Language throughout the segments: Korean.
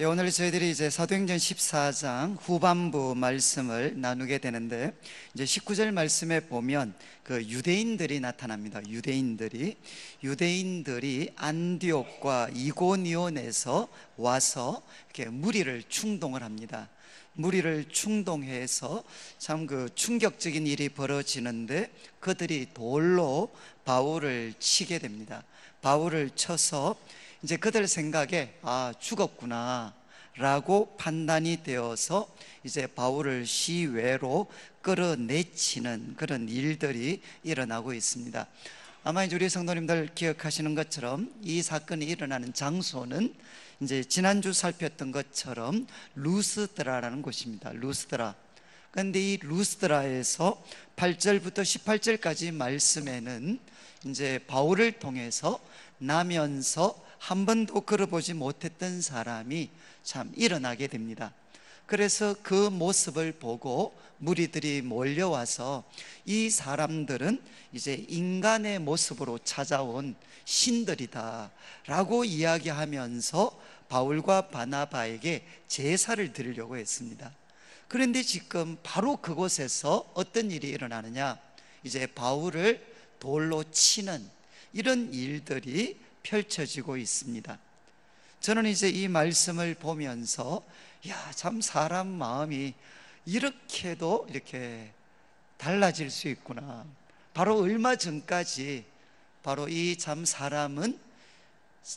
네, 오늘 저희들이 이제 사도행전 14장 후반부 말씀을 나누게 되는데, 이제 19절 말씀에 보면 그 유대인들이 나타납니다. 유대인들이 안디옥과 이고니온에서 와서 이렇게 무리를 충동을 합니다. 무리를 충동해서 참 그 충격적인 일이 벌어지는데, 그들이 돌로 바울을 치게 됩니다. 바울을 쳐서 이제 그들 생각에 죽었구나 라고 판단이 되어서 이제 바울을 시외로 끌어내치는 그런 일들이 일어나고 있습니다. 아마 이제 우리 성도님들 기억하시는 것처럼 이 사건이 일어나는 장소는 이제 지난주 살폈던 것처럼 루스드라라는 곳입니다. 루스드라. 그런데 이 루스드라에서 8절부터 18절까지 말씀에는 이제 바울을 통해서 나면서 한 번도 걸어보지 못했던 사람이 참 일어나게 됩니다. 그래서 그 모습을 보고 무리들이 몰려와서 이 사람들은 이제 인간의 모습으로 찾아온 신들이다 라고 이야기하면서 바울과 바나바에게 제사를 드리려고 했습니다. 그런데 지금 바로 그곳에서 어떤 일이 일어나느냐, 이제 바울을 돌로 치는 이런 일들이 펼쳐지고 있습니다. 저는 이제 이 말씀을 보면서 참 사람 마음이 이렇게도 이렇게 달라질 수 있구나. 바로 얼마 전까지 바로 이 참 사람은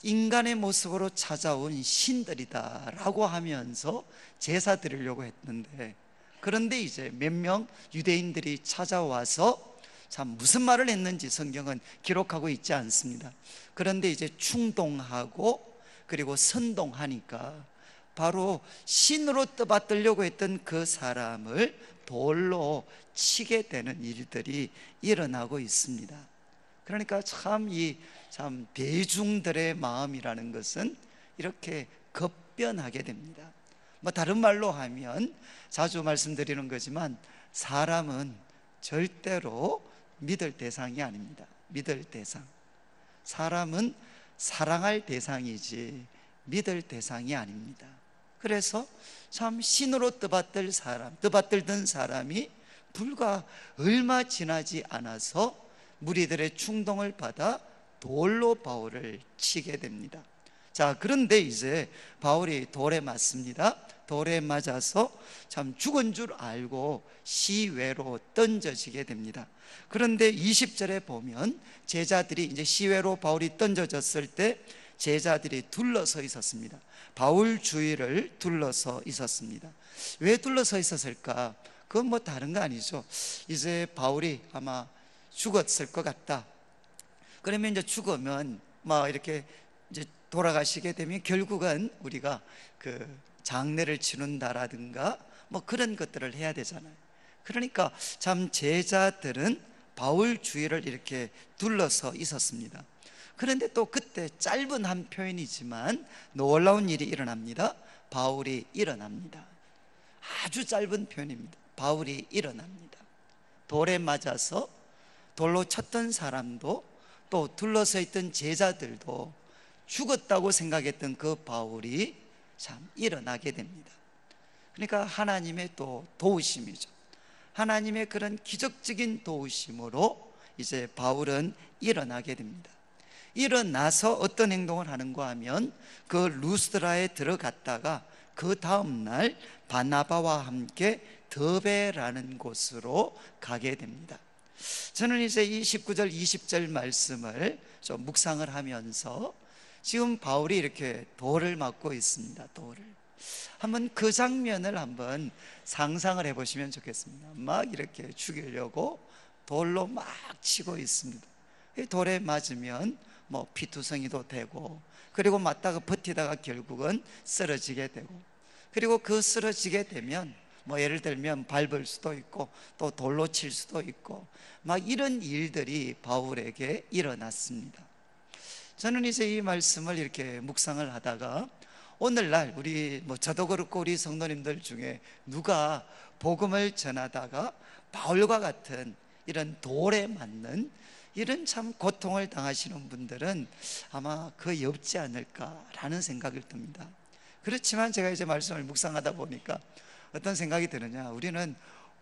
인간의 모습으로 찾아온 신들이다 라고 하면서 제사 드리려고 했는데, 그런데 이제 몇 명 유대인들이 찾아와서 참 무슨 말을 했는지 성경은 기록하고 있지 않습니다. 그런데 이제 충동하고 그리고 선동하니까 바로 신으로 떠받들려고 했던 그 사람을 돌로 치게 되는 일들이 일어나고 있습니다. 그러니까 참 대중들의 마음이라는 것은 이렇게 급변하게 됩니다. 뭐 다른 말로 하면 자주 말씀드리는 거지만, 사람은 절대로 믿을 대상이 아닙니다. 믿을 대상. 사람은 사랑할 대상이지 믿을 대상이 아닙니다. 그래서 참 신으로 떠받들던 사람이 불과 얼마 지나지 않아서 무리들의 충동을 받아 돌로 바울을 치게 됩니다. 자, 그런데 이제 바울이 돌에 맞습니다. 돌에 맞아서 참 죽은 줄 알고 시외로 던져지게 됩니다. 그런데 20절에 보면 제자들이 이제 시외로 바울이 던져졌을 때 제자들이 둘러서 있었습니다. 바울 주위를 둘러서 있었습니다. 왜 둘러서 있었을까? 그건 뭐 다른 거 아니죠. 이제 바울이 아마 죽었을 것 같다. 그러면 이제 죽으면 막 이렇게 이제 돌아가시게 되면 결국은 우리가 그 장례를 치른다라든가 뭐 그런 것들을 해야 되잖아요. 그러니까 참 제자들은 바울 주위를 이렇게 둘러서 있었습니다. 그런데 또 그때 짧은 한 표현이지만 놀라운 일이 일어납니다. 바울이 일어납니다. 아주 짧은 표현입니다. 바울이 일어납니다. 돌에 맞아서 돌로 쳤던 사람도 또 둘러서 있던 제자들도 죽었다고 생각했던 그 바울이 참 일어나게 됩니다. 그러니까 하나님의 또 도우심이죠. 하나님의 그런 기적적인 도우심으로 이제 바울은 일어나게 됩니다. 일어나서 어떤 행동을 하는가 하면 그 루스드라에 들어갔다가 그 다음날 바나바와 함께 더베라는 곳으로 가게 됩니다. 저는 이제 이 19절 20절 말씀을 좀 묵상을 하면서 지금 바울이 이렇게 돌을 맞고 있습니다. 돌을 한번 그 장면을 한번 상상을 해보시면 좋겠습니다. 막 이렇게 죽이려고 돌로 막 치고 있습니다. 돌에 맞으면 뭐 피투성이도 되고, 그리고 맞다가 버티다가 결국은 쓰러지게 되고, 그리고 그 쓰러지게 되면 뭐 예를 들면 밟을 수도 있고 또 돌로 칠 수도 있고 막 이런 일들이 바울에게 일어났습니다. 저는 이제 이 말씀을 이렇게 묵상을 하다가 오늘날 우리 저도 그렇고 우리 성도님들 중에 누가 복음을 전하다가 바울과 같은 이런 돌에 맞는 이런 참 고통을 당하시는 분들은 아마 거의 없지 않을까라는 생각을 듭니다. 그렇지만 제가 이제 말씀을 묵상하다 보니까 어떤 생각이 드느냐, 우리는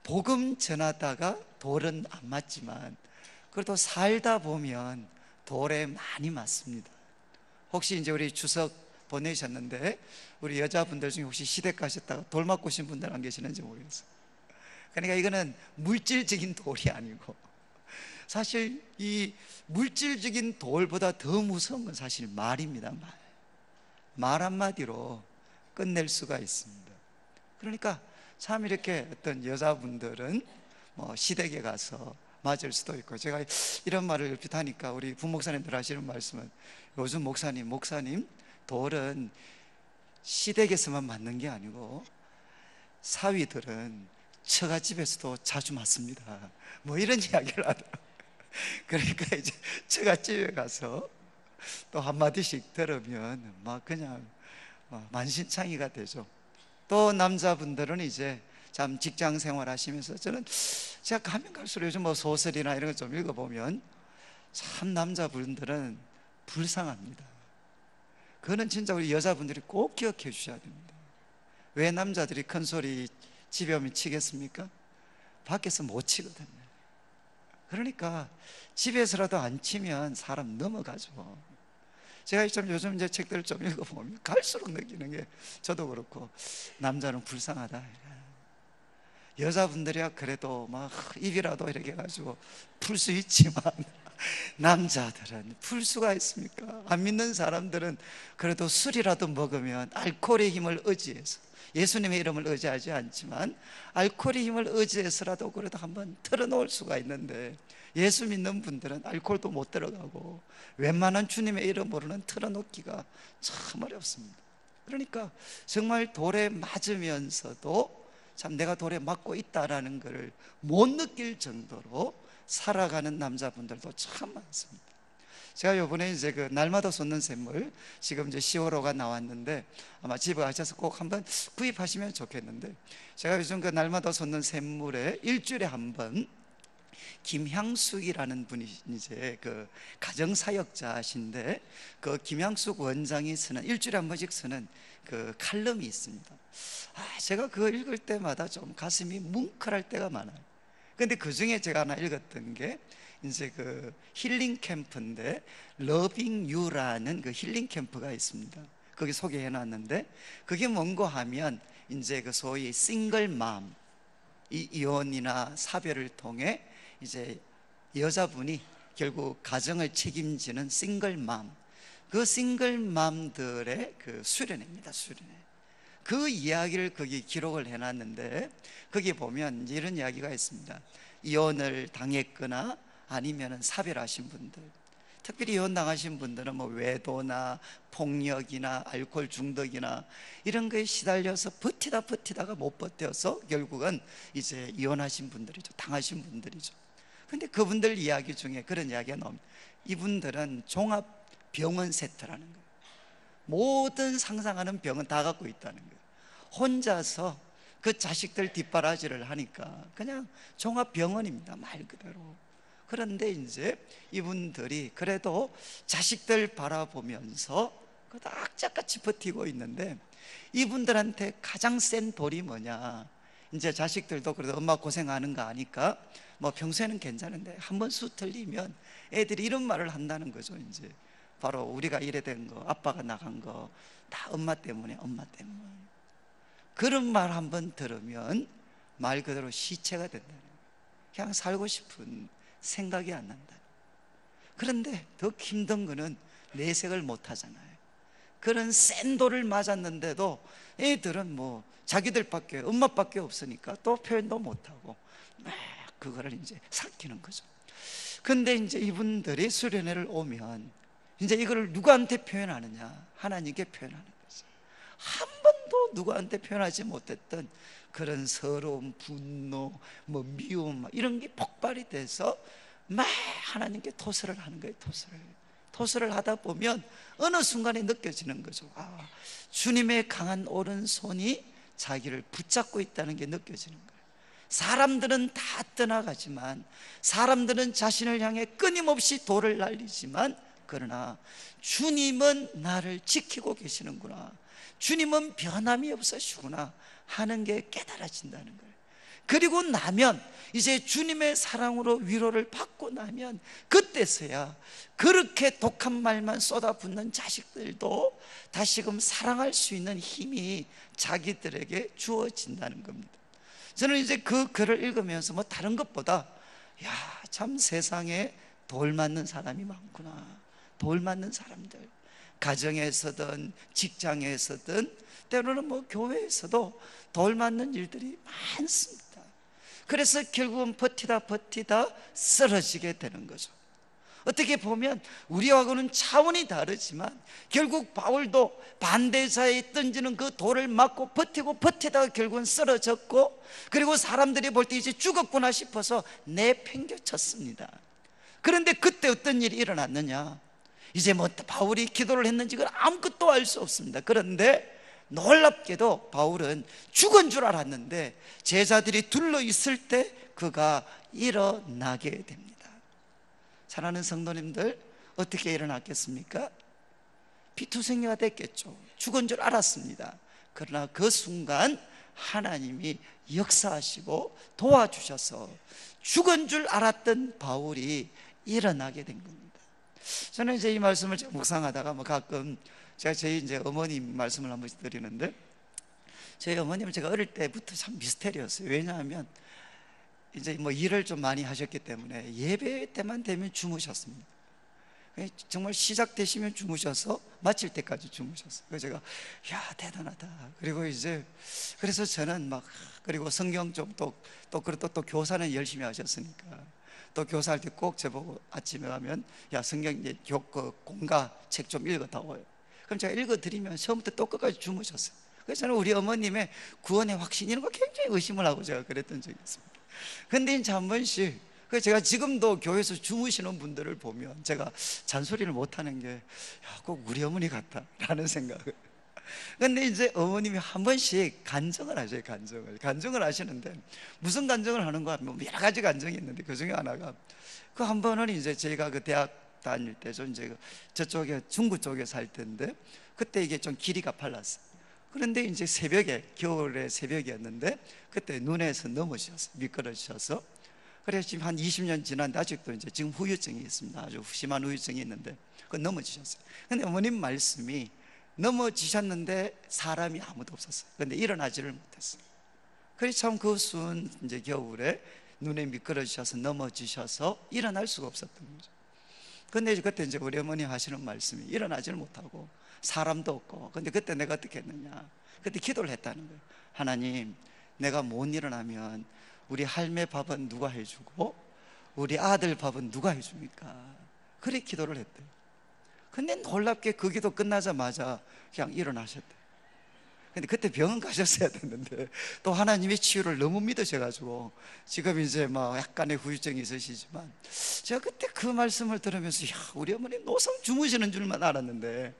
복음 전하다가 돌은 안 맞지만 그래도 살다 보면 돌에 많이 맞습니다. 혹시 이제 우리 추석 보내셨는데 우리 여자분들 중에 혹시 시댁 가셨다가 돌 맞고 오신 분들 안 계시는지 모르겠어요. 그러니까 이거는 물질적인 돌이 아니고, 사실 이 물질적인 돌보다 더 무서운 건 사실 말입니다. 말 한마디로 끝낼 수가 있습니다. 그러니까 참 이렇게 어떤 여자분들은 뭐 시댁에 가서 맞을 수도 있고, 제가 이런 말을 얼핏 하니까 우리 부목사님들 하시는 말씀은, 요즘 목사님 돌은 시댁에서만 맞는 게 아니고 사위들은 처갓집에서도 자주 맞습니다, 뭐 이런 이야기를 하더라고요. 그러니까 이제 처갓집에 가서 또 한마디씩 들으면 막 그냥 만신창이가 되죠. 또 남자분들은 이제 참 직장 생활 하시면서, 저는 제가 가면 갈수록 요즘 뭐 소설이나 이런 거 좀 읽어보면 참 남자분들은 불쌍합니다. 그거는 진짜 우리 여자분들이 꼭 기억해 주셔야 됩니다. 왜 남자들이 큰 소리 집에 오면 치겠습니까? 밖에서 못 치거든요. 그러니까 집에서라도 안 치면 사람 넘어가죠. 제가 좀 요즘 이제 책들을 좀 읽어보면 갈수록 느끼는 게, 저도 그렇고 남자는 불쌍하다. 여자분들이야 그래도 막 입이라도 이렇게 해가지고 풀 수 있지만 남자들은 풀 수가 있습니까? 안 믿는 사람들은 그래도 술이라도 먹으면 알코올의 힘을 의지해서, 예수님의 이름을 의지하지 않지만 알코올의 힘을 의지해서라도 그래도 한번 털어놓을 수가 있는데, 예수 믿는 분들은 알코올도 못 들어가고 웬만한 주님의 이름으로는 털어놓기가 참 어렵습니다. 그러니까 정말 돌에 맞으면서도 참 내가 돌에 맞고 있다라는 것을 못 느낄 정도로 살아가는 남자분들도 참 많습니다. 제가 요번에 이제 그 날마다 솟는 샘물, 지금 이제 10월호가 나왔는데 아마 집에 가셔서 꼭 한번 구입하시면 좋겠는데, 제가 요즘 그 날마다 솟는 샘물에 일주일에 한 번 김향숙이라는 분이 이제 그 가정사역자신데, 그 김향숙 원장이 쓰는, 일주일에 한 번씩 쓰는 그 칼럼이 있습니다. 제가 그거 읽을 때마다 좀 가슴이 뭉클할 때가 많아요. 근데 그 중에 제가 하나 읽었던 게 이제 그 힐링 캠프인데, 러빙 유라는 그 힐링 캠프가 있습니다. 거기 소개해 놨는데, 그게 뭔고 하면 이제 그 소위 싱글맘, 이 이혼이나 사별을 통해 이제 여자분이 결국 가정을 책임지는 싱글맘, 그 싱글맘들의 그 수련회입니다. 수련회. 그 이야기를 거기 기록을 해놨는데, 거기 보면 이런 이야기가 있습니다. 이혼을 당했거나 아니면 사별하신 분들, 특별히 이혼 당하신 분들은 뭐 외도나 폭력이나 알코올 중독이나 이런 거에 시달려서 버티다가 못 버텨서 결국은 이제 이혼하신 분들이죠. 당하신 분들이죠. 근데 그분들 이야기 중에 그런 이야기가 나옵니다. 이분들은 종합병원 세트라는 거예요. 모든 상상하는 병은 다 갖고 있다는 거예요. 혼자서 그 자식들 뒷바라지를 하니까 그냥 종합병원입니다, 말 그대로. 그런데 이제 이분들이 그래도 자식들 바라보면서 그래도 악착같이 버티고 있는데, 이분들한테 가장 센 돌이 뭐냐, 이제 자식들도 그래도 엄마 고생하는 거 아니까 뭐 평소에는 괜찮은데 한 번 수 틀리면 애들이 이런 말을 한다는 거죠. 이제 바로 우리가 이래 된 거, 아빠가 나간 거 다 엄마 때문에, 엄마 때문에. 그런 말 한 번 들으면 말 그대로 시체가 된다는 거예요. 그냥 살고 싶은 생각이 안 난다. 그런데 더 힘든 거는 내색을 못 하잖아요. 그런 센 돌을 맞았는데도 애들은 뭐 자기들밖에, 엄마밖에 없으니까 또 표현도 못하고 막 그거를 이제 삭히는 거죠. 근데 이제 이분들이 수련회를 오면 이제 이거를 누구한테 표현하느냐, 하나님께 표현하는 거죠. 한 번도 누구한테 표현하지 못했던 그런 서러움, 분노, 뭐 미움, 이런 게 폭발이 돼서 막 하나님께 토설을 하는 거예요. 토설을 하다 보면 어느 순간에 느껴지는 거죠. 주님의 강한 오른손이 자기를 붙잡고 있다는 게 느껴지는 거예요. 사람들은 다 떠나가지만, 사람들은 자신을 향해 끊임없이 돌을 날리지만, 그러나 주님은 나를 지키고 계시는구나, 주님은 변함이 없으시구나 하는 게 깨달아진다는 거예요. 그리고 나면 이제 주님의 사랑으로 위로를 받고 나면 그때서야 그렇게 독한 말만 쏟아붓는 자식들도 다시금 사랑할 수 있는 힘이 자기들에게 주어진다는 겁니다. 저는 이제 그 글을 읽으면서 뭐 다른 것보다 야, 참 세상에 돌 맞는 사람이 많구나. 돌 맞는 사람들, 가정에서든 직장에서든 때로는 뭐 교회에서도 돌 맞는 일들이 많습니다. 그래서 결국은 버티다 쓰러지게 되는 거죠. 어떻게 보면 우리하고는 차원이 다르지만 결국 바울도 반대자에 던지는 그 돌을 맞고 버티다가 결국은 쓰러졌고, 그리고 사람들이 볼 때 이제 죽었구나 싶어서 내팽개쳤습니다. 그런데 그때 어떤 일이 일어났느냐, 이제 뭐 바울이 기도를 했는지 그건 아무것도 알 수 없습니다. 그런데 놀랍게도 바울은 죽은 줄 알았는데 제자들이 둘러있을 때 그가 일어나게 됩니다. 사랑하는 성도님들, 어떻게 일어났겠습니까? 피투성이가 됐겠죠. 죽은 줄 알았습니다. 그러나 그 순간 하나님이 역사하시고 도와주셔서 죽은 줄 알았던 바울이 일어나게 된 겁니다. 저는 이제 이 말씀을 묵상하다가 뭐 가끔 제가 저희 이제 어머님 말씀을 한 번씩 드리는데, 저희 어머님은 제가 어릴 때부터 참 미스테리였어요. 왜냐하면 이제 뭐 일을 좀 많이 하셨기 때문에 예배 때만 되면 주무셨습니다. 정말 시작되시면 주무셔서 마칠 때까지 주무셨어요. 그래서 제가 야, 대단하다. 그리고 이제 그래서 저는 막, 그리고 성경 좀 또 교사는 열심히 하셨으니까 또 교사할 때 꼭 저보고 아침에 가면 야, 성경 이제 공가 책 좀 읽어다오요. 그럼 제가 읽어드리면 처음부터 또 끝까지 주무셨어요. 그래서 저는 우리 어머님의 구원의 확신 이런 거 굉장히 의심을 하고 제가 그랬던 적이 있습니다. 근데 이제 한 번씩, 제가 지금도 교회에서 주무시는 분들을 보면 제가 잔소리를 못하는 게 꼭 우리 어머니 같다 라는 생각을. 근데 이제 어머님이 한 번씩 간증을 하셔요. 간증을 하시는데 무슨 간증을 하는가 하면 여러 가지 간증이 있는데 그 중에 하나가, 그 한 번은 이제 제가 그 대학 다닐 때죠. 이제 저쪽에 중구 쪽에 살 때인데 그때 이게 좀 길이가 빨랐어요. 그런데 이제 새벽에, 겨울에 새벽이었는데 그때 눈에서 넘어지셨어요. 미끄러지셔서. 그래서 지금 한 20년 지났는데 아직도 이제 지금 후유증이 있습니다. 아주 심한 후유증이 있는데 그 넘어지셨어요. 근데 어머님 말씀이 넘어지셨는데 사람이 아무도 없었어요. 그런데 일어나지를 못했어요. 그래서 참 그 추운 이제 겨울에 눈에 미끄러지셔서 넘어지셔서 일어날 수가 없었던 거죠. 근데 그때 이제 우리 어머니 하시는 말씀이 일어나지를 못하고 사람도 없고, 근데 그때 내가 어떻게 했느냐, 그때 기도를 했다는 거예요. 하나님, 내가 못 일어나면 우리 할매 밥은 누가 해주고 우리 아들 밥은 누가 해줍니까? 그래 기도를 했대요. 근데 놀랍게 그 기도 끝나자마자 그냥 일어나셨대요. 근데 그때 병원 가셨어야 됐는데 또 하나님의 치유를 너무 믿으셔가지고 지금 이제 막 약간의 후유증이 있으시지만, 제가 그때 그 말씀을 들으면서 야, 우리 어머니 노상 주무시는 줄만 알았는데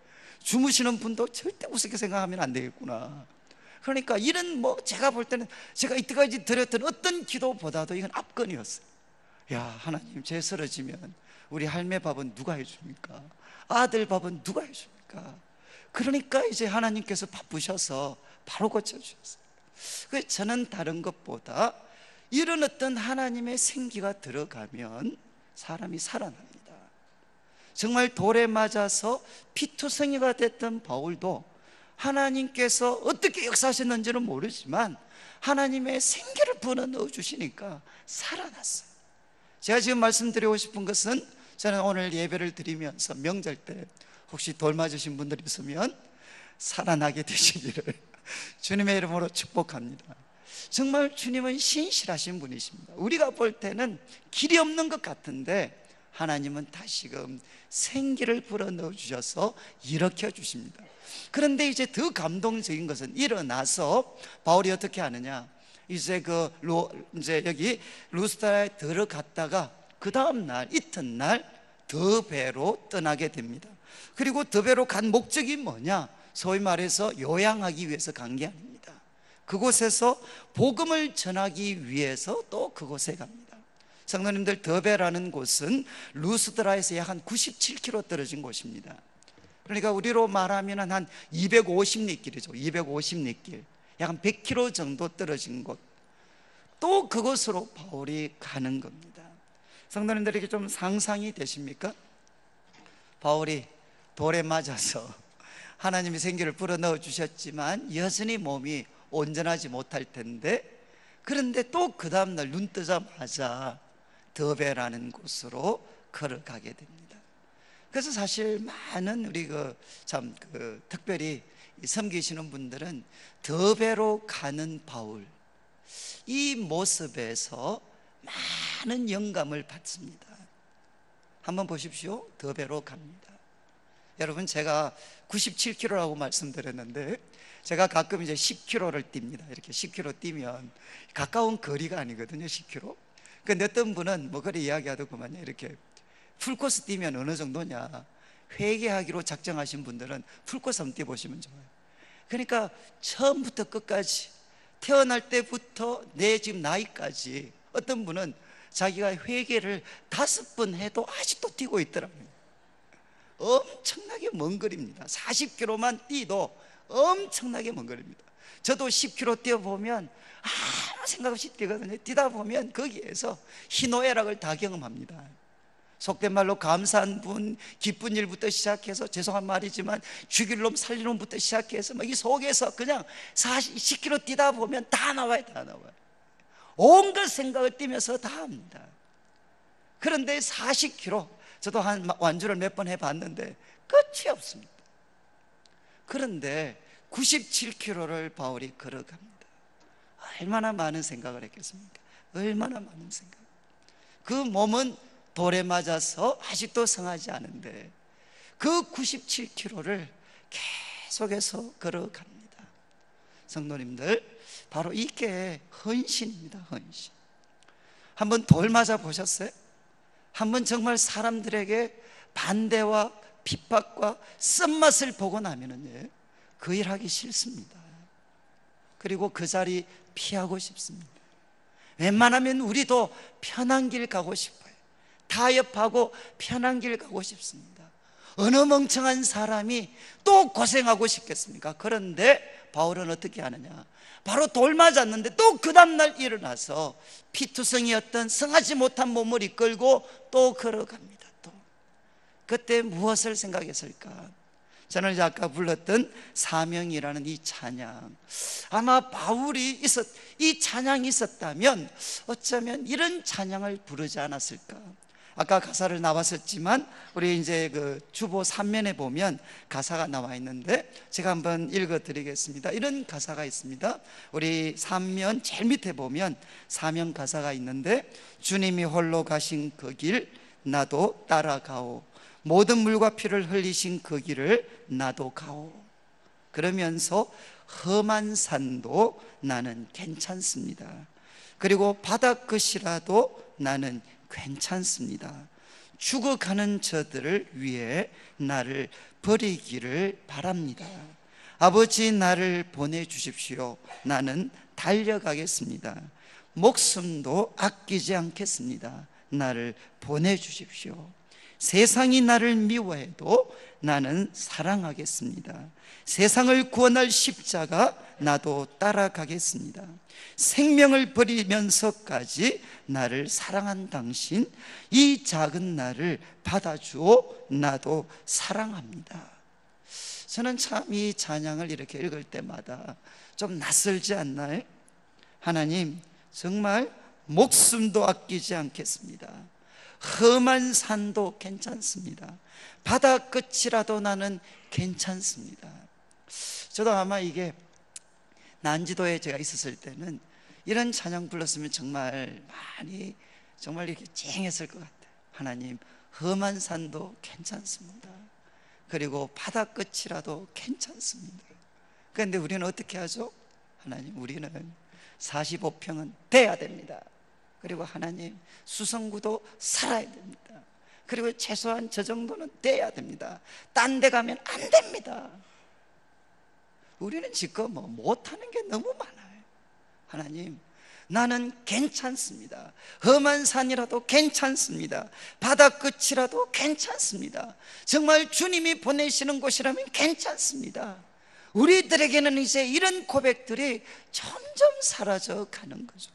주무시는 분도 절대 우습게 생각하면 안 되겠구나. 그러니까 이런 뭐 제가 볼 때는 제가 이때까지 드렸던 어떤 기도보다도 이건 압권이었어요. 야, 하나님, 제 쓰러지면 우리 할매 밥은 누가 해줍니까? 아들 밥은 누가 해줍니까? 그러니까 이제 하나님께서 바쁘셔서 바로 고쳐주셨어요. 그래서 저는 다른 것보다 이런 어떤 하나님의 생기가 들어가면 사람이 살아납니다. 정말 돌에 맞아서 피투성이가 됐던 바울도 하나님께서 어떻게 역사하셨는지는 모르지만 하나님의 생기를 불어넣어 주시니까 살아났어요. 제가 지금 말씀드리고 싶은 것은, 저는 오늘 예배를 드리면서 명절 때 혹시 돌 맞으신 분들이 있으면 살아나게 되시기를 주님의 이름으로 축복합니다. 정말 주님은 신실하신 분이십니다. 우리가 볼 때는 길이 없는 것 같은데 하나님은 다시금 생기를 불어넣어 주셔서 일으켜 주십니다. 그런데 이제 더 감동적인 것은 일어나서 바울이 어떻게 하느냐, 이제 이제 여기 루스드라에 들어갔다가 그 다음 날 이튿날 더베로 떠나게 됩니다. 그리고 더베로 간 목적이 뭐냐, 소위 말해서 요양하기 위해서 간 게 아닙니다. 그곳에서 복음을 전하기 위해서 또 그곳에 갑니다. 성도님들, 더베라는 곳은 루스드라에서 약 한 97km 떨어진 곳입니다. 그러니까 우리로 말하면 한 250리길이죠. 250리길, 약 한 100km 정도 떨어진 곳, 또 그곳으로 바울이 가는 겁니다. 성도님들에게 좀 상상이 되십니까? 바울이 돌에 맞아서 하나님이 생기를 불어넣어 주셨지만 여전히 몸이 온전하지 못할 텐데, 그런데 또 그 다음날 눈 뜨자마자 더베라는 곳으로 걸어가게 됩니다. 그래서 사실 많은 우리 특별히 섬기시는 분들은 더베로 가는 바울, 이 모습에서 많은 영감을 받습니다. 한번 보십시오. 더베로 갑니다. 여러분, 제가 97km라고 말씀드렸는데, 제가 가끔 이제 10km를 뜁니다. 이렇게 10km 뛰면 가까운 거리가 아니거든요, 10km. 근데 어떤 분은 뭐 그래 이야기하더구만요. 이렇게 풀코스 뛰면 어느 정도냐, 회개하기로 작정하신 분들은 풀코스 한번 뛰어보시면 좋아요. 그러니까 처음부터 끝까지, 태어날 때부터 내 지금 나이까지, 어떤 분은 자기가 회개를 5번 해도 아직도 뛰고 있더라고요. 엄청나게 먼 거리입니다. 40km만 뛰도 엄청나게 먼 거리입니다. 저도 10km 뛰어보면 아무 생각 없이 뛰거든요. 뛰다 보면 거기에서 희노애락을 다 경험합니다. 속된 말로 감사한 분, 기쁜 일부터 시작해서, 죄송한 말이지만 죽일 놈 살릴 놈부터 시작해서 이 속에서 그냥 10km 뛰다 보면 다 나와요. 다 나와요. 온갖 생각을 뛰면서 다 합니다. 그런데 40km, 저도 한 완주를 몇 번 해봤는데 끝이 없습니다. 그런데 97km를 바울이 걸어갑니다. 얼마나 많은 생각을 했겠습니까? 얼마나 많은 생각. 그 몸은 돌에 맞아서 아직도 성하지 않은데 그 97km를 계속해서 걸어갑니다. 성도님들, 바로 이게 헌신입니다. 헌신. 한번 돌 맞아 보셨어요? 한번 정말 사람들에게 반대와 핍박과 쓴맛을 보고 나면은 그 일 하기 싫습니다. 그리고 그 자리 피하고 싶습니다. 웬만하면 우리도 편한 길 가고 싶어요. 타협하고 편한 길 가고 싶습니다. 어느 멍청한 사람이 또 고생하고 싶겠습니까? 그런데 바울은 어떻게 하느냐, 바로 돌 맞았는데 또 그 다음날 일어나서 피투성이었던 성하지 못한 몸을 이끌고 또 걸어갑니다. 또 그때 무엇을 생각했을까? 저는 이제 아까 불렀던 사명이라는 이 찬양, 아마 바울이 이 찬양이 있었다면 어쩌면 이런 찬양을 부르지 않았을까? 아까 가사를 나왔었지만 우리 이제 그 주보 3면에 보면 가사가 나와 있는데 제가 한번 읽어 드리겠습니다. 이런 가사가 있습니다. 우리 3면 제일 밑에 보면 사명 가사가 있는데, 주님이 홀로 가신 그 길 나도 따라가오, 모든 물과 피를 흘리신 그 길을 나도 가오. 그러면서 험한 산도 나는 괜찮습니다. 그리고 바다끝이라도 나는 괜찮습니다. 죽어가는 저들을 위해 나를 버리기를 바랍니다. 아버지, 나를 보내주십시오. 나는 달려가겠습니다. 목숨도 아끼지 않겠습니다. 나를 보내주십시오. 세상이 나를 미워해도 나는 사랑하겠습니다. 세상을 구원할 십자가 나도 따라가겠습니다. 생명을 버리면서까지 나를 사랑한 당신, 이 작은 나를 받아주어 나도 사랑합니다. 저는 참 이 찬양을 이렇게 읽을 때마다 좀 낯설지 않나요? 하나님, 정말 목숨도 아끼지 않겠습니다. 험한 산도 괜찮습니다. 바다 끝이라도 나는 괜찮습니다. 저도 아마 이게 난지도에 제가 있었을 때는 이런 찬양 불렀으면 정말 많이 정말 이렇게 쨍했을 것 같아요. 하나님, 험한 산도 괜찮습니다. 그리고 바다 끝이라도 괜찮습니다. 그런데 우리는 어떻게 하죠? 하나님, 우리는 45평은 돼야 됩니다. 그리고 하나님, 수성구도 살아야 됩니다. 그리고 최소한 저 정도는 돼야 됩니다. 딴 데 가면 안 됩니다. 우리는 지금 못하는 게 너무 많아요. 하나님, 나는 괜찮습니다. 험한 산이라도 괜찮습니다. 바다 끝이라도 괜찮습니다. 정말 주님이 보내시는 곳이라면 괜찮습니다. 우리들에게는 이제 이런 고백들이 점점 사라져 가는 거죠.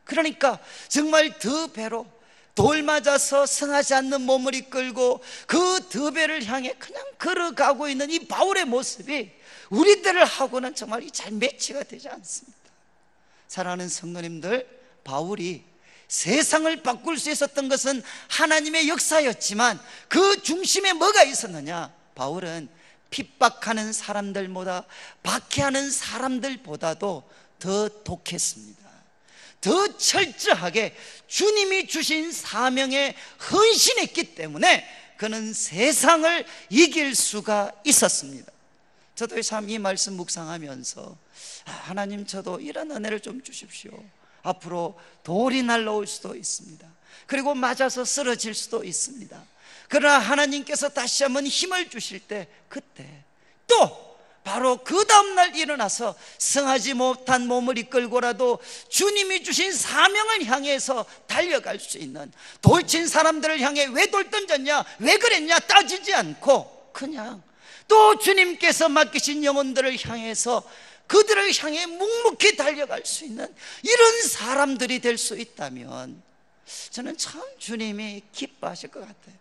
그러니까 정말 더 배로 돌 맞아서 성하지 않는 몸을 이끌고 그 더 배를 향해 그냥 걸어가고 있는 이 바울의 모습이 우리들하고는 정말 잘 매치가 되지 않습니다. 사랑하는 성도님들, 바울이 세상을 바꿀 수 있었던 것은 하나님의 역사였지만 그 중심에 뭐가 있었느냐? 바울은 핍박하는 사람들보다, 박해하는 사람들보다도 더 독했습니다. 더 철저하게 주님이 주신 사명에 헌신했기 때문에 그는 세상을 이길 수가 있었습니다. 저도 참 이 말씀 묵상하면서 하나님, 저도 이런 은혜를 좀 주십시오. 앞으로 돌이 날라올 수도 있습니다. 그리고 맞아서 쓰러질 수도 있습니다. 그러나 하나님께서 다시 한번 힘을 주실 때, 그때 또 바로 그 다음날 일어나서 성하지 못한 몸을 이끌고라도 주님이 주신 사명을 향해서 달려갈 수 있는, 돌친 사람들을 향해 왜 돌 던졌냐, 왜 그랬냐 따지지 않고 그냥 또 주님께서 맡기신 영혼들을 향해서 그들을 향해 묵묵히 달려갈 수 있는 이런 사람들이 될 수 있다면 저는 참 주님이 기뻐하실 것 같아요.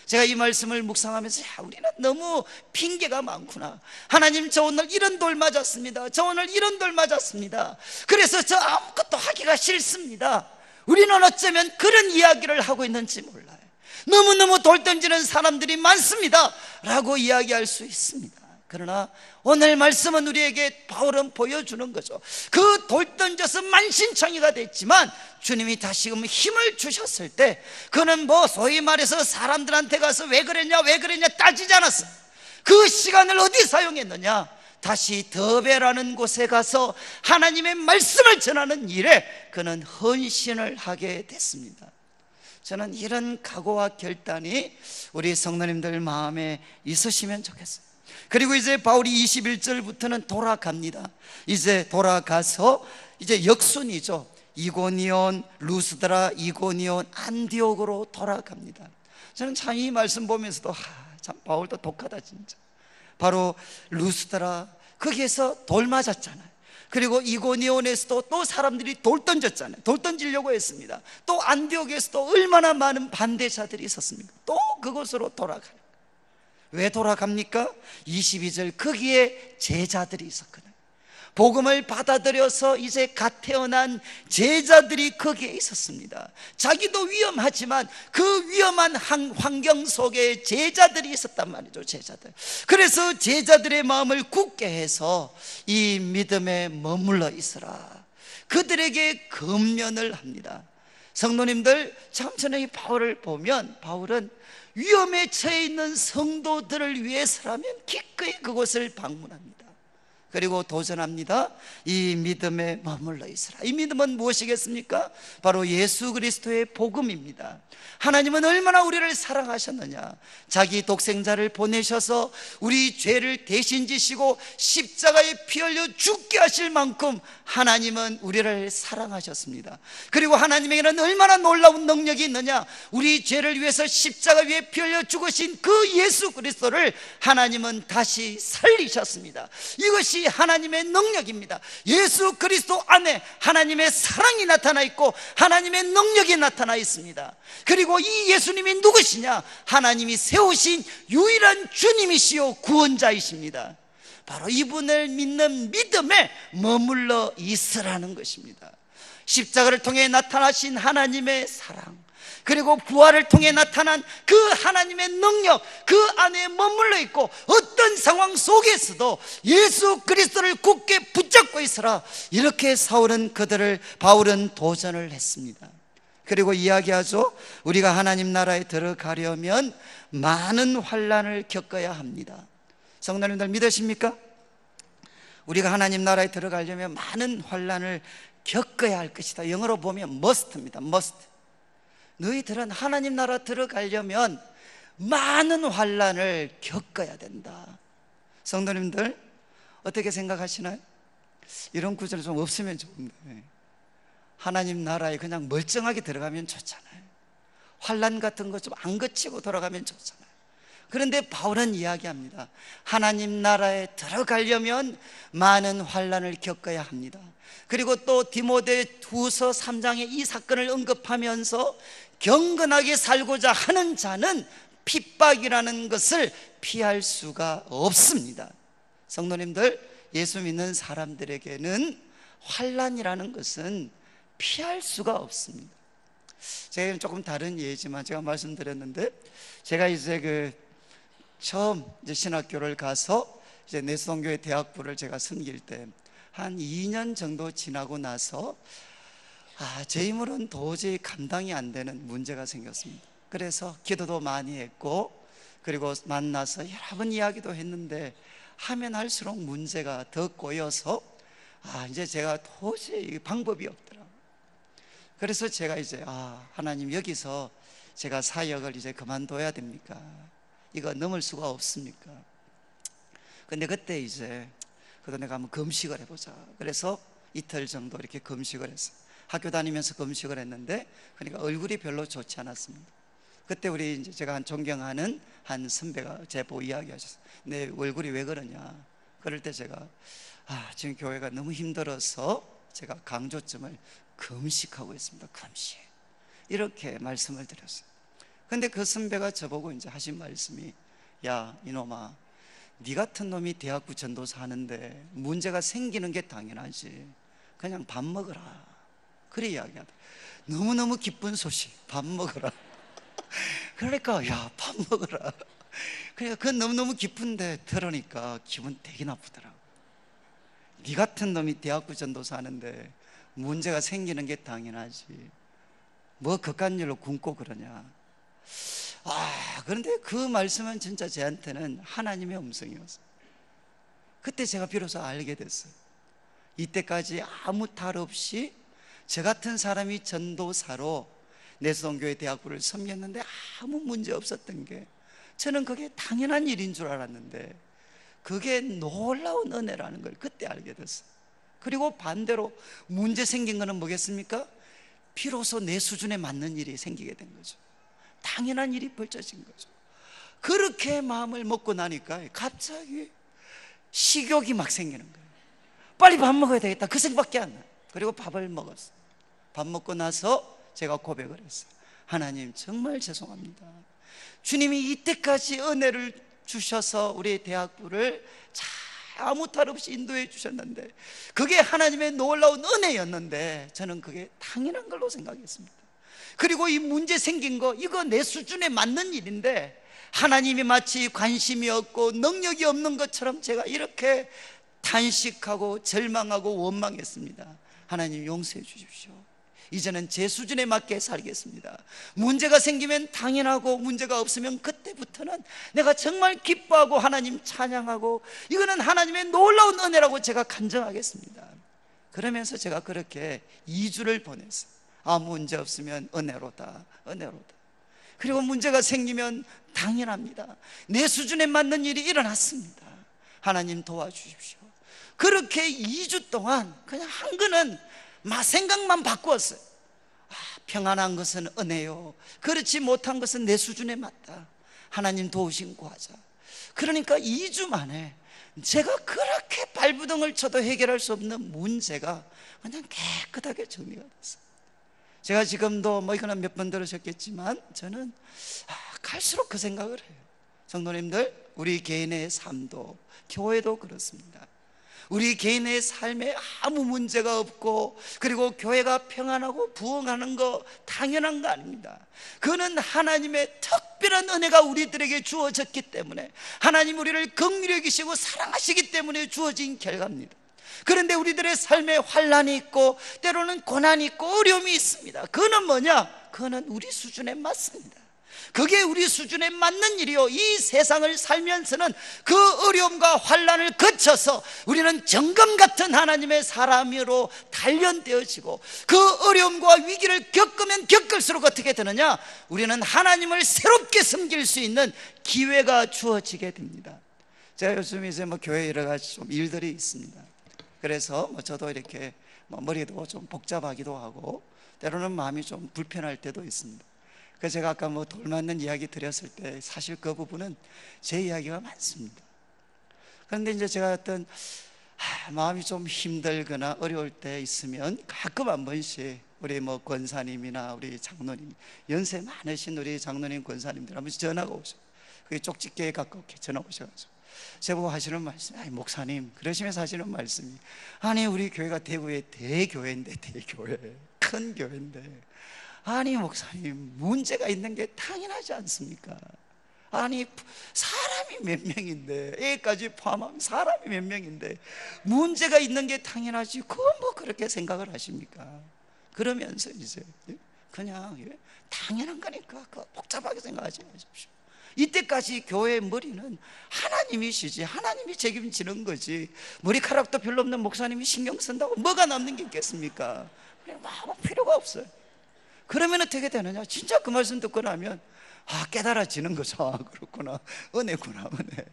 제가 이 말씀을 묵상하면서 우리는 너무 핑계가 많구나. 하나님, 저 오늘 이런 돌 맞았습니다. 저 오늘 이런 돌 맞았습니다. 그래서 저 아무것도 하기가 싫습니다. 우리는 어쩌면 그런 이야기를 하고 있는지 몰라요. 너무너무 돌 던지는 사람들이 많습니다 라고 이야기할 수 있습니다. 그러나 오늘 말씀은 우리에게 바울은 보여주는 거죠. 그 돌 던져서 만신창이가 됐지만 주님이 다시금 힘을 주셨을 때 그는 소위 말해서 사람들한테 가서 왜 그랬냐 따지지 않았어. 그 시간을 어디 사용했느냐? 다시 더베라는 곳에 가서 하나님의 말씀을 전하는 일에 그는 헌신을 하게 됐습니다. 저는 이런 각오와 결단이 우리 성도님들 마음에 있으시면 좋겠어요. 그리고 이제 바울이 21절부터는 돌아갑니다. 이제 돌아가서 이제 역순이죠. 이고니온, 루스드라, 이고니온, 안디옥으로 돌아갑니다. 저는 참 이 말씀 보면서도 참 바울도 독하다 진짜. 바로 루스드라, 거기에서 돌 맞았잖아요. 그리고 이고니온에서도 또 사람들이 돌 던졌잖아요. 돌 던지려고 했습니다. 또 안디옥에서도 얼마나 많은 반대자들이 있었습니까? 또 그곳으로 돌아가요. 왜 돌아갑니까? 22절, 거기에 제자들이 있었거든요. 복음을 받아들여서 이제 갓 태어난 제자들이 거기에 있었습니다. 자기도 위험하지만 그 위험한 환경 속에 제자들이 있었단 말이죠. 제자들. 그래서 제자들의 마음을 굳게 해서 이 믿음에 머물러 있으라, 그들에게 금연을 합니다. 성도님들, 참 저는 이 바울을 보면 바울은 위험에 처해 있는 성도들을 위해서라면 기꺼이 그곳을 방문합니다. 그리고 도전합니다. 이 믿음에 머물러 있으라. 이 믿음은 무엇이겠습니까? 바로 예수 그리스도의 복음입니다. 하나님은 얼마나 우리를 사랑하셨느냐, 자기 독생자를 보내셔서 우리 죄를 대신 지시고 십자가에 피 흘려 죽게 하실 만큼 하나님은 우리를 사랑하셨습니다. 그리고 하나님에게는 얼마나 놀라운 능력이 있느냐, 우리 죄를 위해서 십자가 위에 피 흘려 죽으신 그 예수 그리스도를 하나님은 다시 살리셨습니다. 이것이 하나님의 능력입니다. 예수 그리스도 안에 하나님의 사랑이 나타나 있고 하나님의 능력이 나타나 있습니다. 그리고 이 예수님이 누구시냐? 하나님이 세우신 유일한 주님이시요 구원자이십니다. 바로 이분을 믿는 믿음에 머물러 있으라는 것입니다. 십자가를 통해 나타나신 하나님의 사랑, 그리고 부활을 통해 나타난 그 하나님의 능력, 그 안에 머물러 있고 어떤 상황 속에서도 예수 그리스도를 굳게 붙잡고 있으라, 이렇게 바울은 도전을 했습니다. 그리고 이야기하죠. 우리가 하나님 나라에 들어가려면 많은 환난을 겪어야 합니다. 성도님들 믿으십니까? 우리가 하나님 나라에 들어가려면 많은 환난을 겪어야 할 것이다. 영어로 보면 must입니다. must. 너희들은 하나님 나라 들어가려면 많은 환난을 겪어야 된다. 성도님들 어떻게 생각하시나요? 이런 구절이 좀 없으면 좋은데, 하나님 나라에 그냥 멀쩡하게 들어가면 좋잖아요. 환난 같은 거 좀 안 거치고 돌아가면 좋잖아요. 그런데 바울은 이야기합니다. 하나님 나라에 들어가려면 많은 환난을 겪어야 합니다. 그리고 또 디모데후서 3장에 이 사건을 언급하면서 경건하게 살고자 하는 자는 핍박이라는 것을 피할 수가 없습니다. 성도님들, 예수 믿는 사람들에게는 환난이라는 것은 피할 수가 없습니다. 제가 조금 다른 예지만 제가 말씀드렸는데, 제가 이제 처음 신학교를 가서 이제 내수동교회 대학부를 제가 섬길 때 한 2년 정도 지나고 나서 제 힘으로는 도저히 감당이 안 되는 문제가 생겼습니다. 그래서 기도도 많이 했고, 그리고 만나서 여러 번 이야기도 했는데 하면 할수록 문제가 더 꼬여서 이제 제가 도저히 방법이 없더라고요. 그래서 제가 이제 하나님, 여기서 제가 사역을 이제 그만둬야 됩니까? 이거 넘을 수가 없습니까? 근데 그때 이제 그래도 내가 한번 금식을 해보자. 그래서 이틀 정도 이렇게 금식을 했어요. 학교 다니면서 금식을 했는데, 그러니까 얼굴이 별로 좋지 않았습니다. 그때 우리 이제 제가 존경하는 한 선배가 제보고 이야기하셨어요. 내 얼굴이 왜 그러냐. 그럴 때 제가 지금 교회가 너무 힘들어서 제가 강조점을 금식하고 있습니다. 금식. 이렇게 말씀을 드렸어요. 근데 그 선배가 저보고 이제 하신 말씀이, 야 이놈아, 네 같은 놈이 대학부 전도사 하는데 문제가 생기는 게 당연하지. 그냥 밥 먹어라. 그래 이야기하다. 너무너무 기쁜 소식, 밥 먹어라. 그러니까 야 밥 먹어라. 그러니까 그건 너무너무 기쁜데 들으니까 기분 되게 나쁘더라고. 네 같은 놈이 대학부 전도사 하는데 문제가 생기는 게 당연하지. 뭐 그깟일로 굶고 그러냐. 그런데 그 말씀은 진짜 저한테는 하나님의 음성이었어요. 그때 제가 비로소 알게 됐어요. 이때까지 아무 탈 없이 저 같은 사람이 전도사로 내수동교회 대학부를 섬겼는데 아무 문제 없었던 게, 저는 그게 당연한 일인 줄 알았는데 그게 놀라운 은혜라는 걸 그때 알게 됐어요. 그리고 반대로 문제 생긴 거는 뭐겠습니까? 비로소 내 수준에 맞는 일이 생기게 된 거죠. 당연한 일이 벌어진 거죠. 그렇게 마음을 먹고 나니까 갑자기 식욕이 막 생기는 거예요. 빨리 밥 먹어야 되겠다, 그 생각밖에 안 나요. 그리고 밥을 먹었어요. 밥 먹고 나서 제가 고백을 했어요. 하나님 정말 죄송합니다. 주님이 이때까지 은혜를 주셔서 우리 대학부를 아무 탈 없이 인도해 주셨는데 그게 하나님의 놀라운 은혜였는데 저는 그게 당연한 걸로 생각했습니다. 그리고 이 문제 생긴 거, 이거 내 수준에 맞는 일인데 하나님이 마치 관심이 없고 능력이 없는 것처럼 제가 이렇게 탄식하고 절망하고 원망했습니다. 하나님 용서해 주십시오. 이제는 제 수준에 맞게 살겠습니다. 문제가 생기면 당연하고 문제가 없으면 그때부터는 내가 정말 기뻐하고 하나님 찬양하고 이거는 하나님의 놀라운 은혜라고 제가 간증하겠습니다. 그러면서 제가 그렇게 2주를 보냈어요. 문제 없으면 은혜로다, 은혜로다. 그리고 문제가 생기면 당연합니다. 내 수준에 맞는 일이 일어났습니다. 하나님 도와주십시오. 그렇게 2주 동안 그냥 한 거는 생각만 바꾸었어요. 평안한 것은 은혜요, 그렇지 못한 것은 내 수준에 맞다. 하나님 도우심 구하자. 그러니까 2주 만에 제가 그렇게 발부둥을 쳐도 해결할 수 없는 문제가 그냥 깨끗하게 정리가 됐어요. 제가 지금도 이거는 몇 번 들으셨겠지만 저는 갈수록 그 생각을 해요. 성도님들, 우리 개인의 삶도 교회도 그렇습니다. 우리 개인의 삶에 아무 문제가 없고 그리고 교회가 평안하고 부흥하는 거 당연한 거 아닙니다. 그는 하나님의 특별한 은혜가 우리들에게 주어졌기 때문에, 하나님 우리를 긍휼히 여기시고 사랑하시기 때문에 주어진 결과입니다. 그런데 우리들의 삶에 환난이 있고 때로는 고난이 있고 어려움이 있습니다. 그는 뭐냐? 그는 우리 수준에 맞습니다. 그게 우리 수준에 맞는 일이요, 이 세상을 살면서는 그 어려움과 환난을 거쳐서 우리는 정금 같은 하나님의 사람으로 단련되어지고 그 어려움과 위기를 겪으면 겪을수록 어떻게 되느냐? 우리는 하나님을 새롭게 섬길 수 있는 기회가 주어지게 됩니다. 제가 요즘 이제 교회에 여러 가지 좀 일들이 있습니다. 그래서 저도 이렇게 머리도 좀 복잡하기도 하고 때로는 마음이 좀 불편할 때도 있습니다. 그래서 제가 아까 돌 맞는 이야기 드렸을 때 사실 그 부분은 제 이야기가 많습니다. 그런데 이제 제가 어떤 마음이 좀 힘들거나 어려울 때 있으면 가끔 한 번씩 우리 권사님이나 우리 장로님, 연세 많으신 우리 장로님 권사님들 한 번씩 전화가 오셔. 그게 쪽집게에 가깝게 전화 오셔가지고 제보고 하시는 말씀이, 아니 목사님 그러시면서 하시는 말씀이, 아니 우리 교회가 대구의 대교회인데, 대교회 큰 교회인데, 아니 목사님 문제가 있는 게 당연하지 않습니까? 아니 사람이 몇 명인데, 애까지 포함하면 사람이 몇 명인데 문제가 있는 게 당연하지, 그건 그렇게 생각을 하십니까? 그러면서 이제 그냥 당연한 거니까 복잡하게 생각하지 마십시오. 이때까지 교회의 머리는 하나님이시지, 하나님이 책임지는 거지, 머리카락도 별로 없는 목사님이 신경 쓴다고 뭐가 남는 게 있겠습니까? 그냥 아무 필요가 없어요. 그러면 어떻게 되느냐, 진짜 그 말씀 듣고 나면 깨달아지는 거죠. 그렇구나, 은혜구나, 은혜.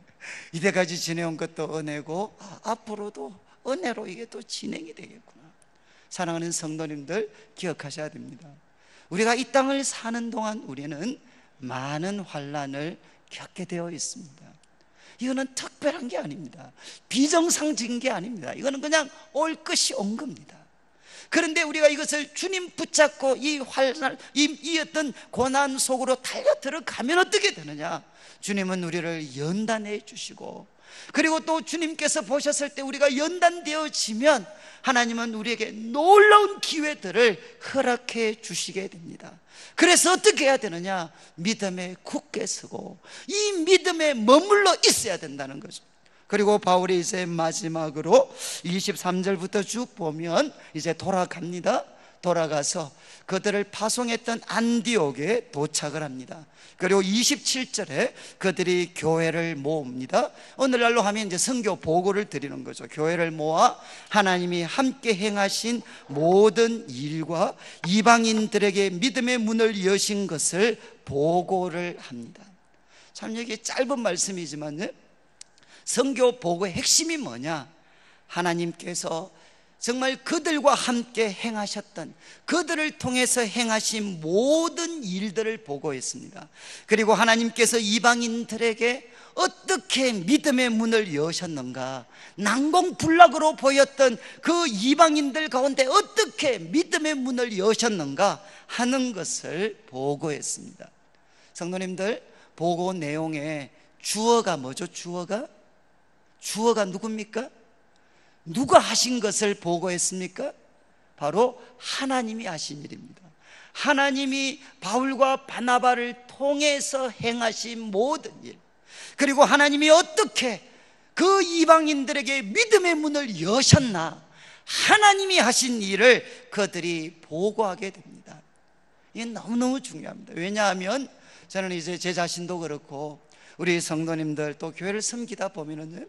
이때까지 지내온 것도 은혜고 앞으로도 은혜로 이게 또 진행이 되겠구나. 사랑하는 성도님들, 기억하셔야 됩니다. 우리가 이 땅을 사는 동안 우리는 많은 환난을 겪게 되어 있습니다. 이거는 특별한 게 아닙니다. 비정상적인 게 아닙니다. 이거는 그냥 올 것이 온 겁니다. 그런데 우리가 이것을 주님 붙잡고 이 환난, 이 어떤 고난 속으로 달려 들어가면 어떻게 되느냐, 주님은 우리를 연단해 주시고, 그리고 또 주님께서 보셨을 때 우리가 연단되어지면 하나님은 우리에게 놀라운 기회들을 허락해 주시게 됩니다. 그래서 어떻게 해야 되느냐, 믿음에 굳게 서고 이 믿음에 머물러 있어야 된다는 거죠. 그리고 바울이 이제 마지막으로 23절부터 쭉 보면 이제 돌아갑니다. 돌아가서 그들을 파송했던 안디옥에 도착을 합니다. 그리고 27절에 그들이 교회를 모읍니다. 오늘날로 하면 이제 선교 보고를 드리는 거죠. 교회를 모아 하나님이 함께 행하신 모든 일과 이방인들에게 믿음의 문을 여신 것을 보고를 합니다. 참 여기 짧은 말씀이지만 선교 보고의 핵심이 뭐냐, 하나님께서 정말 그들과 함께 행하셨던, 그들을 통해서 행하신 모든 일들을 보고했습니다. 그리고 하나님께서 이방인들에게 어떻게 믿음의 문을 여셨는가, 난공불락으로 보였던 그 이방인들 가운데 어떻게 믿음의 문을 여셨는가 하는 것을 보고했습니다. 성도님들, 보고 내용에 주어가 뭐죠? 주어가 누굽니까? 누가 하신 것을 보고했습니까? 바로 하나님이 하신 일입니다. 하나님이 바울과 바나바를 통해서 행하신 모든 일, 그리고 하나님이 어떻게 그 이방인들에게 믿음의 문을 여셨나, 하나님이 하신 일을 그들이 보고하게 됩니다. 이게 너무너무 중요합니다. 왜냐하면 저는 이제 제 자신도 그렇고 우리 성도님들 또 교회를 섬기다 보면은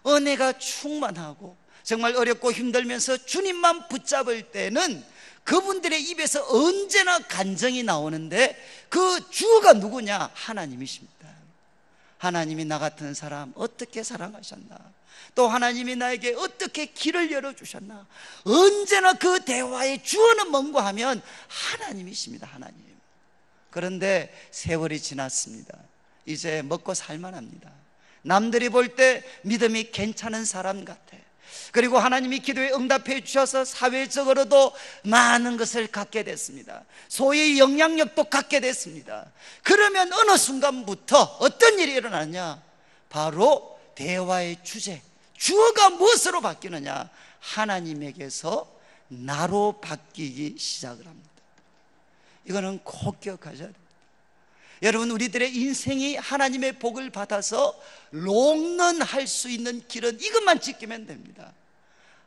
은혜가 충만하고 정말 어렵고 힘들면서 주님만 붙잡을 때는 그분들의 입에서 언제나 간증이 나오는데, 그 주어가 누구냐? 하나님이십니다. 하나님이 나 같은 사람 어떻게 사랑하셨나, 또 하나님이 나에게 어떻게 길을 열어주셨나, 언제나 그 대화의 주어는 뭔가 하면 하나님이십니다. 하나님. 그런데 세월이 지났습니다. 이제 먹고 살만합니다. 남들이 볼 때 믿음이 괜찮은 사람 같아. 그리고 하나님이 기도에 응답해 주셔서 사회적으로도 많은 것을 갖게 됐습니다. 소위 영향력도 갖게 됐습니다. 그러면 어느 순간부터 어떤 일이 일어나냐, 바로 대화의 주제, 주어가 무엇으로 바뀌느냐, 하나님에게서 나로 바뀌기 시작을 합니다. 이거는 꼭 기억하셔야 됩니다. 여러분, 우리들의 인생이 하나님의 복을 받아서 롱런할 수 있는 길은 이것만 지키면 됩니다.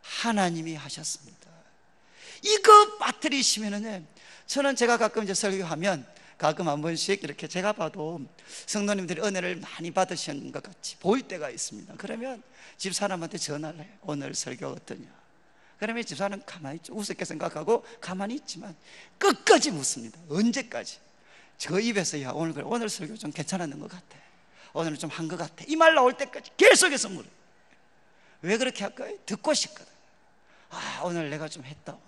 하나님이 하셨습니다. 이거 빠뜨리시면은, 저는 제가 가끔 이제 설교하면 가끔 한 번씩 이렇게 제가 봐도 성도님들이 은혜를 많이 받으시는 것 같이 보일 때가 있습니다. 그러면 집사람한테 전화를 해요. 오늘 설교 어떠냐? 그러면 집사람은 가만히 있죠. 우습게 생각하고 가만히 있지만 끝까지 묻습니다. 언제까지? 저 입에서 야 오늘 설교 좀 괜찮았는 것 같아, 오늘은 좀 한 것 같아, 이 말 나올 때까지 계속해서 물어요. 왜 그렇게 할까요? 듣고 싶거든. 오늘 내가 좀 했다. 오늘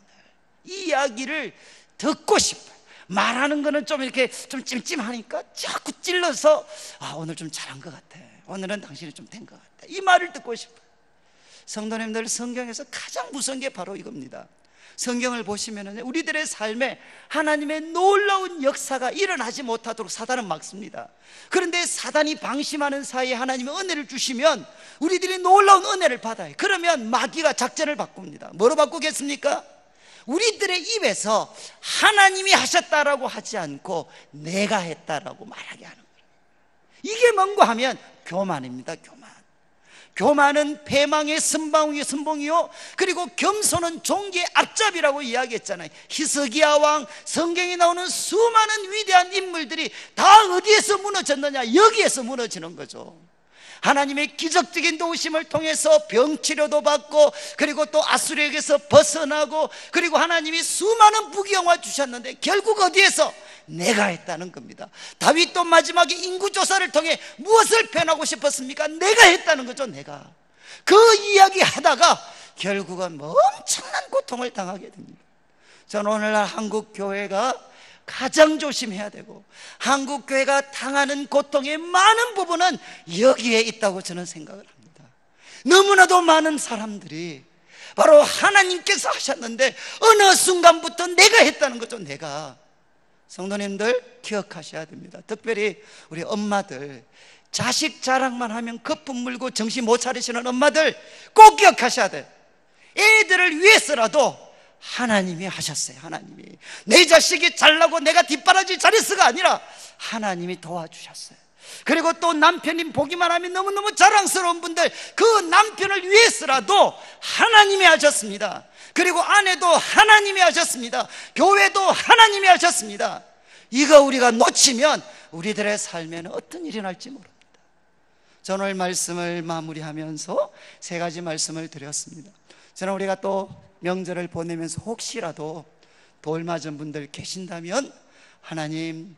이 이야기를 듣고 싶어요. 말하는 거는 좀 이렇게 좀 찜찜하니까 자꾸 찔러서 오늘 좀 잘한 것 같아. 오늘은 당신이 좀 된 것 같아. 이 말을 듣고 싶어요. 성도님들, 성경에서 가장 무서운 게 바로 이겁니다. 성경을 보시면 우리들의 삶에 하나님의 놀라운 역사가 일어나지 못하도록 사단은 막습니다. 그런데 사단이 방심하는 사이에 하나님의 은혜를 주시면 우리들이 놀라운 은혜를 받아요. 그러면 마귀가 작전을 바꿉니다. 뭐로 바꾸겠습니까? 우리들의 입에서 하나님이 하셨다라고 하지 않고 내가 했다라고 말하게 하는 거예요. 이게 뭔가 하면 교만입니다. 교만은 패망의 선봉이요 그리고 겸손은 종기의 앞잡이라고 이야기했잖아요. 히스기야 왕, 성경에 나오는 수많은 위대한 인물들이 다 어디에서 무너졌느냐? 여기에서 무너지는 거죠. 하나님의 기적적인 도우심을 통해서 병치료도 받고, 그리고 또 아수르에게서 벗어나고, 그리고 하나님이 수많은 부귀영화 주셨는데 결국 어디에서? 내가 했다는 겁니다. 다윗도 마지막에 인구조사를 통해 무엇을 표현하고 싶었습니까? 내가 했다는 거죠. 내가. 그 이야기 하다가 결국은 엄청난 고통을 당하게 됩니다. 저는 오늘날 한국 교회가 가장 조심해야 되고, 한국 교회가 당하는 고통의 많은 부분은 여기에 있다고 저는 생각을 합니다. 너무나도 많은 사람들이 바로 하나님께서 하셨는데 어느 순간부터 내가 했다는 거죠. 내가. 성도님들 기억하셔야 됩니다. 특별히 우리 엄마들, 자식 자랑만 하면 거품 물고 정신 못 차리시는 엄마들 꼭 기억하셔야 돼요. 애들을 위해서라도 하나님이 하셨어요. 하나님이. 내 자식이 잘나고 내가 뒷바라지 잘했어가 아니라 하나님이 도와주셨어요. 그리고 또 남편이 보기만 하면 너무너무 자랑스러운 분들, 그 남편을 위해서라도 하나님이 하셨습니다. 그리고 아내도 하나님이 하셨습니다. 교회도 하나님이 하셨습니다. 이거 우리가 놓치면 우리들의 삶에는 어떤 일이 날지 모릅니다. 저는 오늘 말씀을 마무리하면서 세 가지 말씀을 드렸습니다. 저는 우리가 또 명절을 보내면서 혹시라도 돌 맞은 분들 계신다면, 하나님,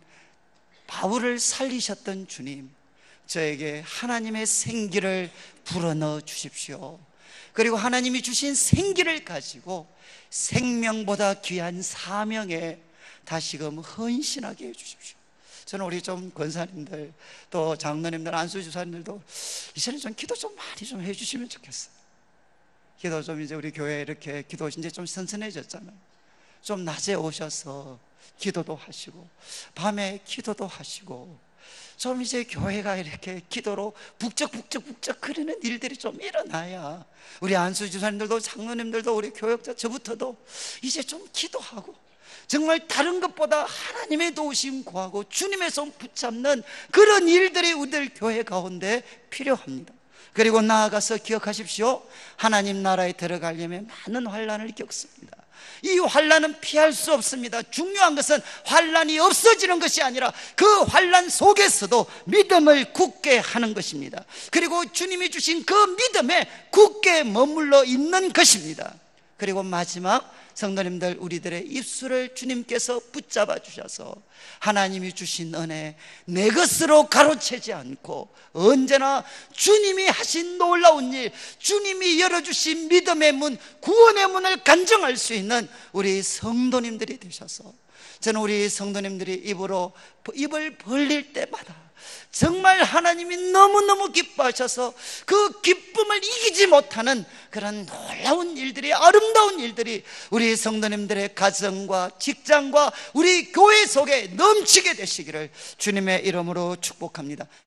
바울을 살리셨던 주님, 저에게 하나님의 생기를 불어넣어 주십시오. 그리고 하나님이 주신 생기를 가지고 생명보다 귀한 사명에 다시금 헌신하게 해주십시오. 저는 우리 좀 권사님들, 또 장로님들, 안수주사님들도 이제는 좀 기도 좀 많이 좀 해주시면 좋겠어요. 기도 좀, 이제 우리 교회 이렇게 기도 이제 좀 선선해졌잖아요. 좀 낮에 오셔서 기도도 하시고 밤에 기도도 하시고, 좀 이제 교회가 이렇게 기도로 북적북적 거리는 일들이 좀 일어나야 우리 안수주사님들도 장로님들도 우리 교역자 저부터도 이제 좀 기도하고 정말 다른 것보다 하나님의 도우심 구하고 주님의 손 붙잡는 그런 일들이 우리들 교회 가운데 필요합니다. 그리고 나아가서 기억하십시오. 하나님 나라에 들어가려면 많은 환난을 겪습니다. 이 환난은 피할 수 없습니다. 중요한 것은 환난이 없어지는 것이 아니라 그 환난 속에서도 믿음을 굳게 하는 것입니다. 그리고 주님이 주신 그 믿음에 굳게 머물러 있는 것입니다. 그리고 마지막, 성도님들, 우리들의 입술을 주님께서 붙잡아 주셔서 하나님이 주신 은혜 내 것으로 가로채지 않고 언제나 주님이 하신 놀라운 일, 주님이 열어주신 믿음의 문, 구원의 문을 간증할 수 있는 우리 성도님들이 되셔서, 저는 우리 성도님들이 입을 벌릴 때마다 정말 하나님이 너무너무 기뻐하셔서 그 기쁨을 이기지 못하는 그런 놀라운 일들이, 아름다운 일들이 우리 성도님들의 가정과 직장과 우리 교회 속에 넘치게 되시기를 주님의 이름으로 축복합니다.